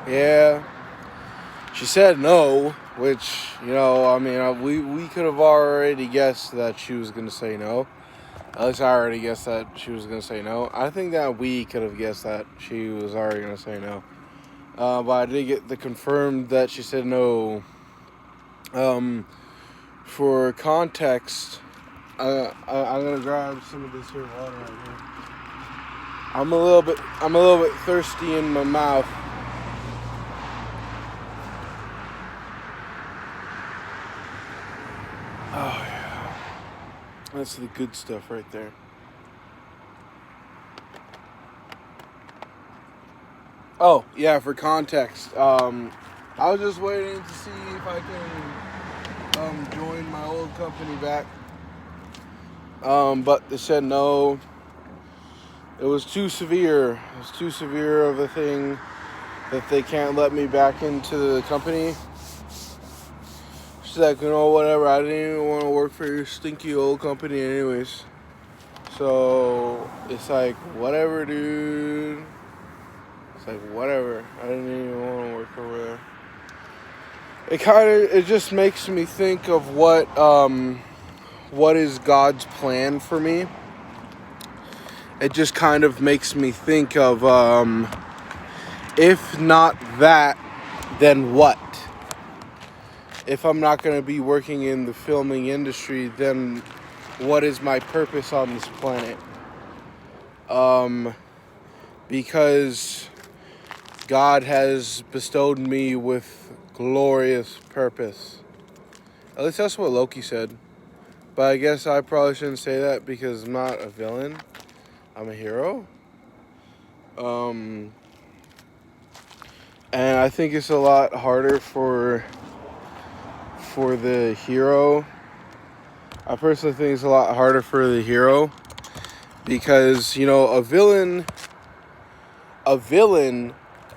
Yeah. She said no, which, I mean, we could have already guessed that she was going to say no. At least I already guessed that she was going to say no. I think that we could have guessed that she was already going to say no. But I did get the confirmed that she said no. For context, I'm going to grab some of this here water right here. I'm a little bit thirsty in my mouth. Oh, yeah. That's the good stuff right there. Oh, yeah, for context. I was just waiting to see if I can join my old company back. But they said no. It was too severe. It was too severe of a thing that they can't let me back into the company. She's like, whatever. I didn't even want to work for your stinky old company anyways. So it's like, whatever, dude. It's like, whatever. I didn't even want to work over there. It just makes me think of what is God's plan for me. It just kind of makes me think of, if not that, then what? If I'm not going to be working in the filming industry, then what is my purpose on this planet? Because God has bestowed me with glorious purpose. At least that's what Loki said. But I guess I probably shouldn't say that because I'm not a villain. I'm a hero. And I think it's a lot harder for the hero. I personally think it's a lot harder for the hero because, a villain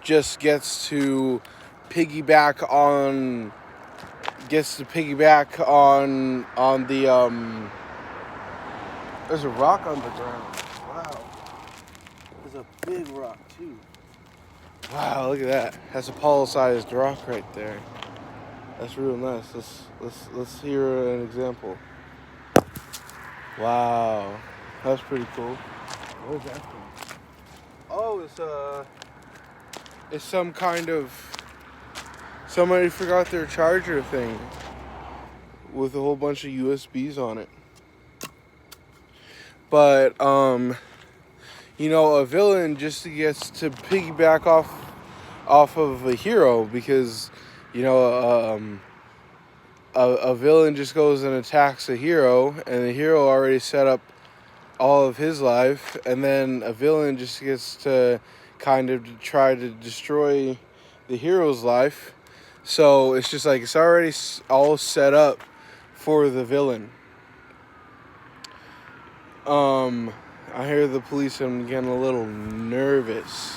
just gets to piggyback on the there's a rock on the ground. Wow. There's a big rock too. Wow, look at that. That's a Apollo-sized rock right there. That's real nice. Let's hear an example. Wow. That's pretty cool. What is that from? Oh, it's some kind of, somebody forgot their charger thing with a whole bunch of USBs on it. But a villain just gets to piggyback off of a hero because a villain just goes and attacks a hero, and the hero already set up all of his life, and then a villain just gets to kind of try to destroy the hero's life. So it's just like it's already all set up for the villain. I hear the police and I'm getting a little nervous.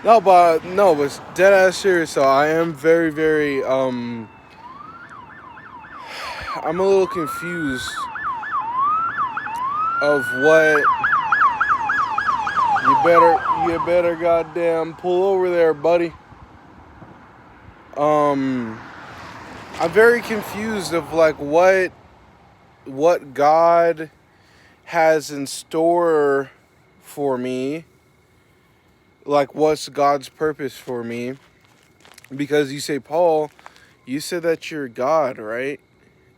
No, but it's dead ass serious. So I am very, very I'm a little confused of what you better goddamn pull over there, buddy. I'm very confused of like what God has in store for me. Like what's God's purpose for me? Because you say, Paul, you said that you're God, right?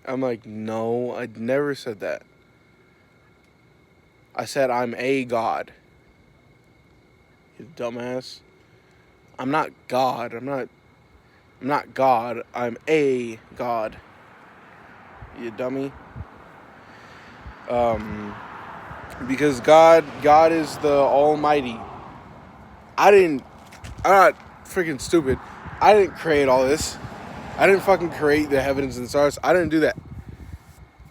I'm like, no, I never said that. I said I'm a God. You dumbass. I'm not God. I'm not God. I'm a God. You dummy. Because God is the Almighty. I'm not freaking stupid. I didn't create all this. I didn't fucking create the heavens and stars. I didn't do that.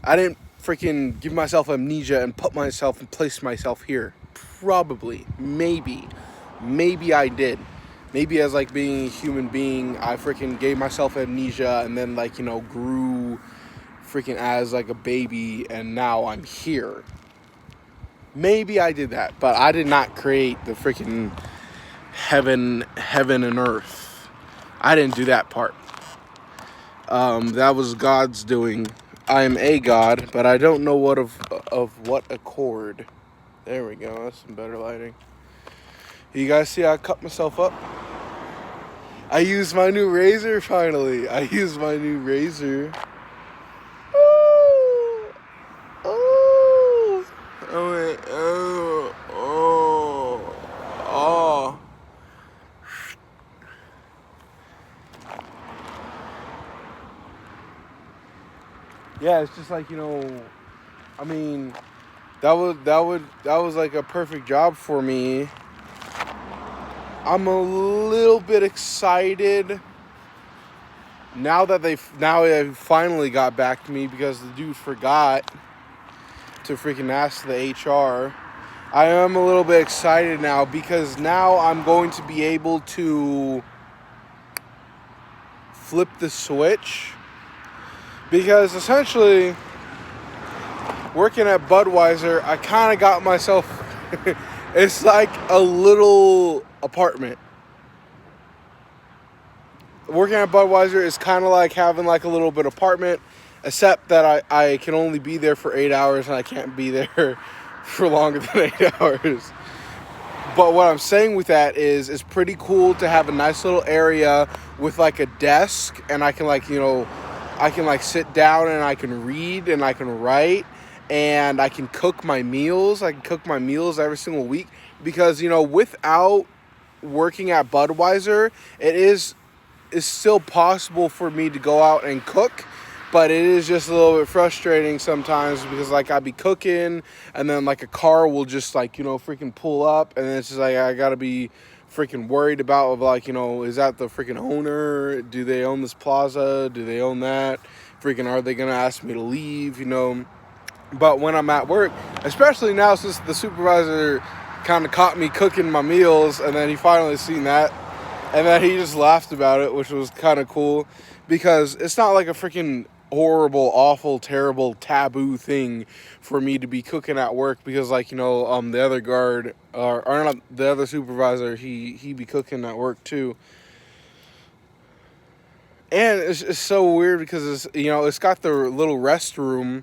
I didn't freaking give myself amnesia and place myself here. Probably. Maybe I did. Maybe as like being a human being, I freaking gave myself amnesia and then grew freaking as like a baby and now I'm here. Maybe I did that, but I did not create the freaking heaven and earth. I didn't do that part. That was God's doing. I am a God, but I don't know what of what accord. There we go. That's some better lighting. You guys see how I cut myself up? I used my new razor finally. I used my new razor. Oh, oh, oh. Yeah, it's just like, I mean, that was like a perfect job for me. I'm a little bit excited now that they finally got back to me, because the dude forgot to freaking ask the HR. I am a little bit excited now because now I'm going to be able to flip the switch, because essentially working at Budweiser, I kind of got myself it's like a little apartment. Working at Budweiser is kind of like having like a little bit apartment, except that I can only be there for 8 hours and I can't be there for longer than 8 hours. But what I'm saying with that is it's pretty cool to have a nice little area with like a desk, and I can like, I can like sit down and I can read and I can write, and I can cook my meals. I can cook my meals every single week, because, without working at Budweiser, it's still possible for me to go out and cook, but it is just a little bit frustrating sometimes, because like I'd be cooking and then like a car will just like, freaking pull up, and then it's just like I gotta be freaking worried about like, is that the freaking owner? Do they own this plaza? Do they own that? Freaking, are they gonna ask me to leave? But when I'm at work, especially now since the supervisor kind of caught me cooking my meals, and then he finally seen that, and then he just laughed about it, which was kind of cool, because it's not like a freaking horrible, awful, terrible, taboo thing for me to be cooking at work, because like, the other guard, or not the other supervisor, he be cooking at work too. And it's so weird because it's, it's got the little restroom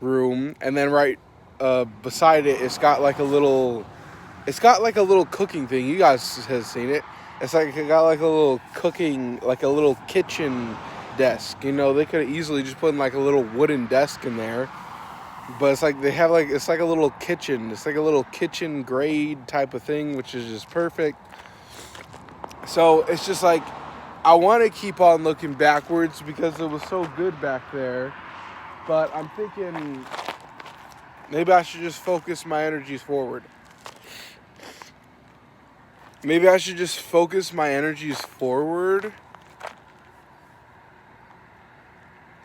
room, and then right beside it, it's got like a little cooking thing. You guys have seen it. It's like it got like a little cooking, like a little kitchen desk. They could have easily just put in like a little wooden desk in there, but it's like they have like, it's like a little kitchen. It's like a little kitchen grade type of thing, which is just perfect. So it's just like, I want to keep on looking backwards because it was so good back there, but I'm thinking maybe I should just focus my energies forward. Maybe I should just focus my energies forward.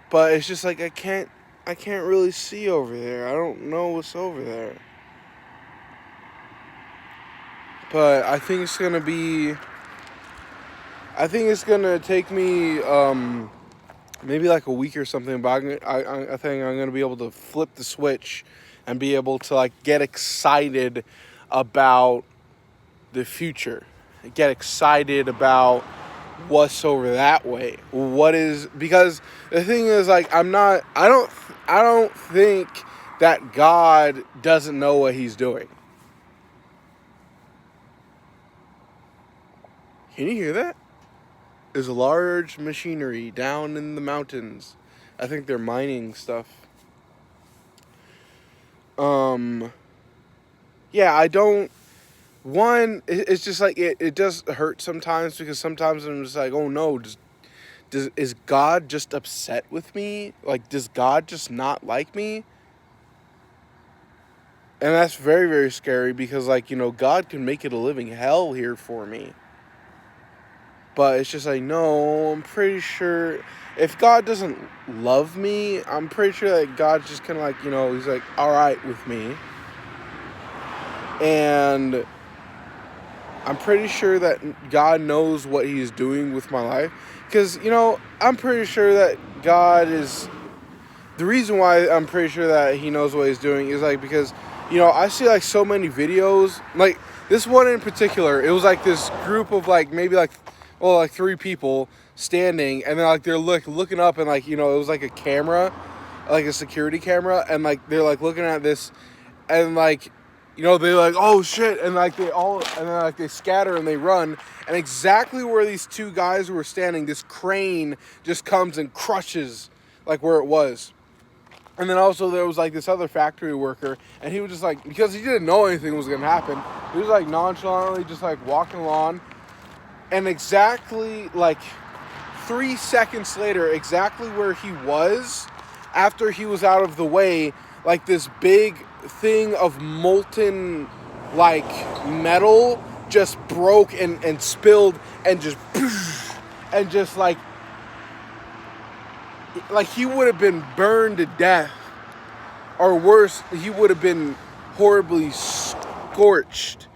But it's just like I can't really see over there. I don't know what's over there. But I think it's gonna take me maybe like a week or something, but I think I'm gonna be able to flip the switch and be able to like get excited about the future, get excited about what's over that way. Because the thing is, like, I don't think that God doesn't know what he's doing. Can you hear that? There's a large machinery down in the mountains. I think they're mining stuff. Yeah, I don't. One, it's just like it does hurt sometimes, because sometimes I'm just like, oh no, is God just upset with me? Like, does God just not like me? And that's very, very scary, because like, God can make it a living hell here for me. But it's just like, no, I'm pretty sure if God doesn't love me, I'm pretty sure that God's just kind of like, he's like, all right with me. And I'm pretty sure that God knows what he's doing with my life. Because, I'm pretty sure that God is... The reason why I'm pretty sure that he knows what he's doing is, like, because, I see, like, so many videos. Like, this one in particular, it was, like, this group of, like, maybe, like, well, like 3 people standing, and then like they're looking up, and like, you know, it was like a camera, like a security camera, and like they're like looking at this, and like, you know, they're like, oh shit, and like they all, and then like they scatter and they run, and exactly where these 2 guys were standing, this crane just comes and crushes like where it was. And then also there was like this other factory worker, and he was just like, because he didn't know anything was gonna happen, he was like nonchalantly just like walking along, and exactly like 3 seconds later, exactly where he was after he was out of the way, like this big thing of molten like metal just broke and spilled and just like he would have been burned to death, or worse, he would have been horribly scorched.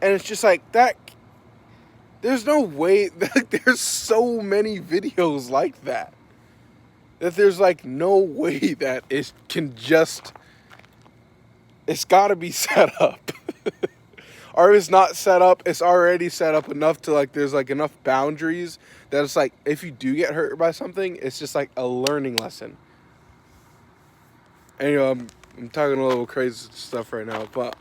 And it's just like that. There's no way. There's so many videos like that there's like no way that it can just. It's got to be set up. Or if it's not set up, it's already set up enough to like there's like enough boundaries that it's like if you do get hurt by something, it's just like a learning lesson. Anyway, I'm talking a little crazy stuff right now, but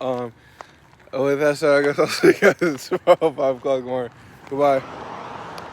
with that said, I guess I'll see you guys at 5 o'clock tomorrow. Goodbye.